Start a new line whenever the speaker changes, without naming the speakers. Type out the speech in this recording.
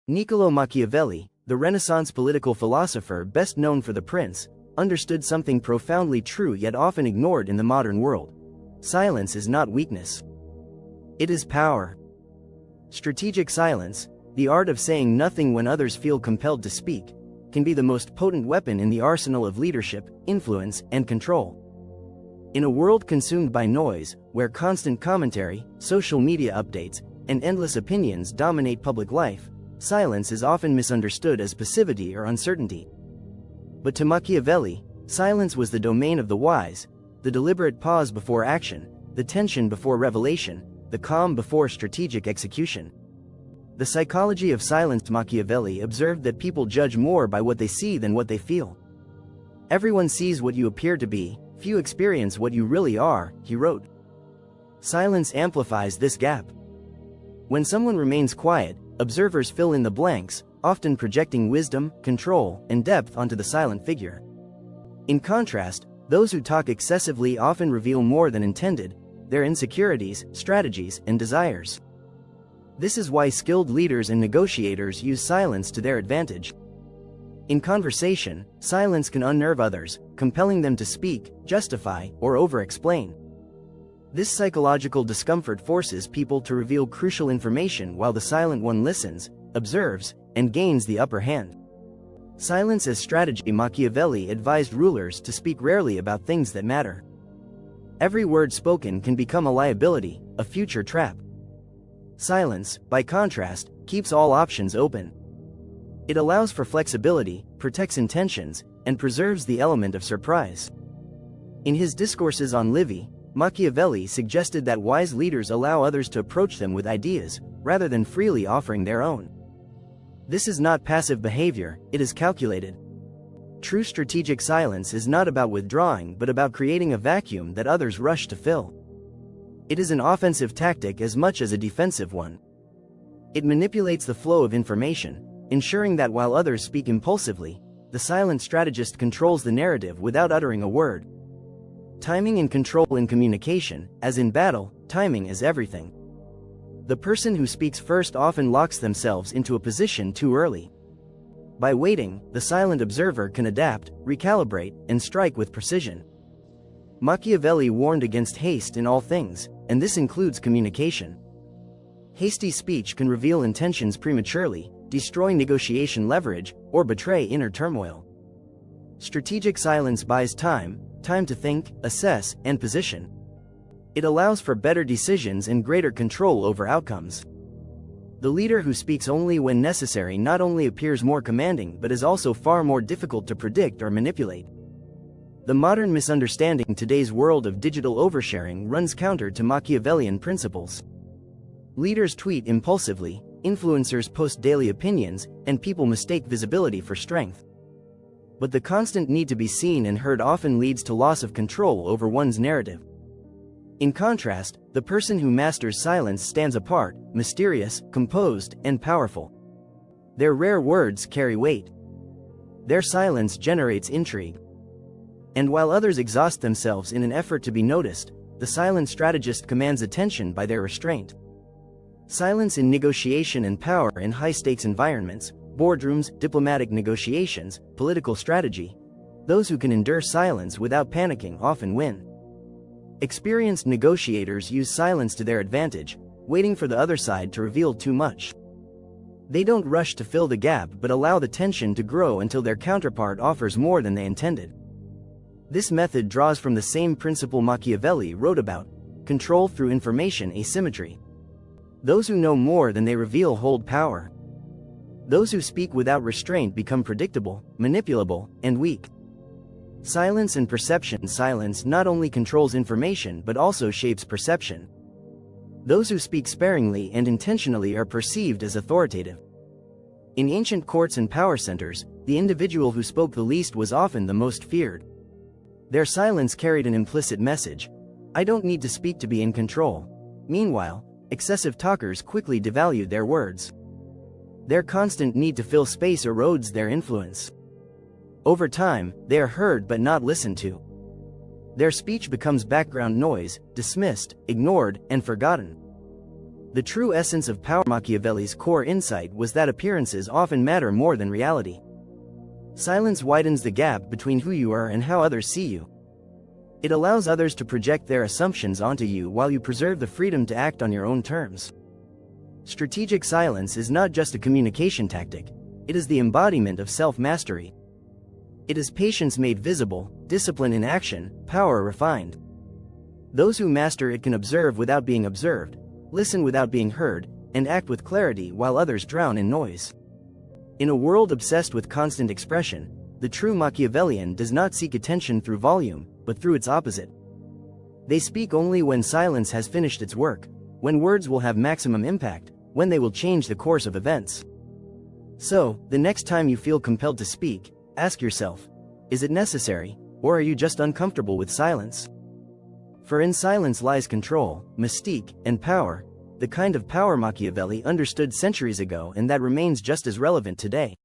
Niccolò Machiavelli, the Renaissance political philosopher best known for The Prince, understood something profoundly true yet often ignored in the modern world. Silence is not weakness. It is power. Strategic silence, the art of saying nothing when others feel compelled to speak, can be the most potent weapon in the arsenal of leadership, influence, and control. In a world consumed by noise, where constant commentary, social media updates, and endless opinions dominate public life, silence is often misunderstood as passivity or uncertainty. But to Machiavelli, silence was the domain of the wise, the deliberate pause before action, the tension before revelation, the calm before strategic execution. The psychology of silence. Machiavelli observed that people judge more by what they see than what they feel. Everyone sees what you appear to be, few experience what you really are, he wrote. Silence amplifies this gap. When someone remains quiet, observers fill in the blanks, often projecting wisdom, control, and depth onto the silent figure. In contrast, those who talk excessively often reveal more than intended, their insecurities, strategies, and desires. This is why skilled leaders and negotiators use silence to their advantage. In conversation, silence can unnerve others, compelling them to speak, justify, or over-explain. This psychological discomfort forces people to reveal crucial information while the silent one listens, observes, and gains the upper hand. Silence as strategy. Machiavelli advised rulers to speak rarely about things that matter. Every word spoken can become a liability, a future trap. Silence, by contrast, keeps all options open. It allows for flexibility, protects intentions, and preserves the element of surprise. In his discourses on Livy, Machiavelli suggested that wise leaders allow others to approach them with ideas, rather than freely offering their own. This is not passive behavior, it is calculated. True strategic silence is not about withdrawing but about creating a vacuum that others rush to fill. It is an offensive tactic as much as a defensive one. It manipulates the flow of information, ensuring that while others speak impulsively, the silent strategist controls the narrative without uttering a word. Timing and control in communication, as in battle, timing is everything. The person who speaks first often locks themselves into a position too early. By waiting, the silent observer can adapt, recalibrate, and strike with precision. Machiavelli warned against haste in all things, and this includes communication. Hasty speech can reveal intentions prematurely, destroy negotiation leverage, or betray inner turmoil. Strategic silence buys time to think, assess, and position. It allows for better decisions and greater control over outcomes. The leader who speaks only when necessary not only appears more commanding but is also far more difficult to predict or manipulate. The modern misunderstanding in today's world of digital oversharing runs counter to Machiavellian principles. Leaders tweet impulsively, influencers post daily opinions, and people mistake visibility for strength. But the constant need to be seen and heard often leads to loss of control over one's narrative. In contrast, the person who masters silence stands apart, mysterious, composed, and powerful. Their rare words carry weight. Their silence generates intrigue. And while others exhaust themselves in an effort to be noticed, the silent strategist commands attention by their restraint. Silence in negotiation and power in high-stakes environments, boardrooms, diplomatic negotiations, political strategy. Those who can endure silence without panicking often win. Experienced negotiators use silence to their advantage, waiting for the other side to reveal too much. They don't rush to fill the gap but allow the tension to grow until their counterpart offers more than they intended. This method draws from the same principle Machiavelli wrote about: control through information asymmetry. Those who know more than they reveal hold power. Those who speak without restraint become predictable, manipulable, and weak. Silence and perception. Silence not only controls information but also shapes perception. Those who speak sparingly and intentionally are perceived as authoritative. In ancient courts and power centers, the individual who spoke the least was often the most feared. Their silence carried an implicit message: I don't need to speak to be in control. Meanwhile, excessive talkers quickly devalued their words. Their constant need to fill space erodes their influence. Over time, they are heard but not listened to. Their speech becomes background noise, dismissed, ignored, and forgotten. The true essence of power. Machiavelli's core insight was that appearances often matter more than reality. Silence widens the gap between who you are and how others see you. It allows others to project their assumptions onto you while you preserve the freedom to act on your own terms. Strategic silence is not just a communication tactic, it is the embodiment of self-mastery. It is patience made visible, discipline in action, power refined. Those who master it can observe without being observed, listen without being heard, and act with clarity while others drown in noise. In a world obsessed with constant expression, the true Machiavellian does not seek attention through volume, but through its opposite. They speak only when silence has finished its work, when words will have maximum impact, when they will change the course of events. So, the next time you feel compelled to speak, ask yourself, is it necessary, or are you just uncomfortable with silence? For in silence lies control, mystique, and power, the kind of power Machiavelli understood centuries ago and that remains just as relevant today.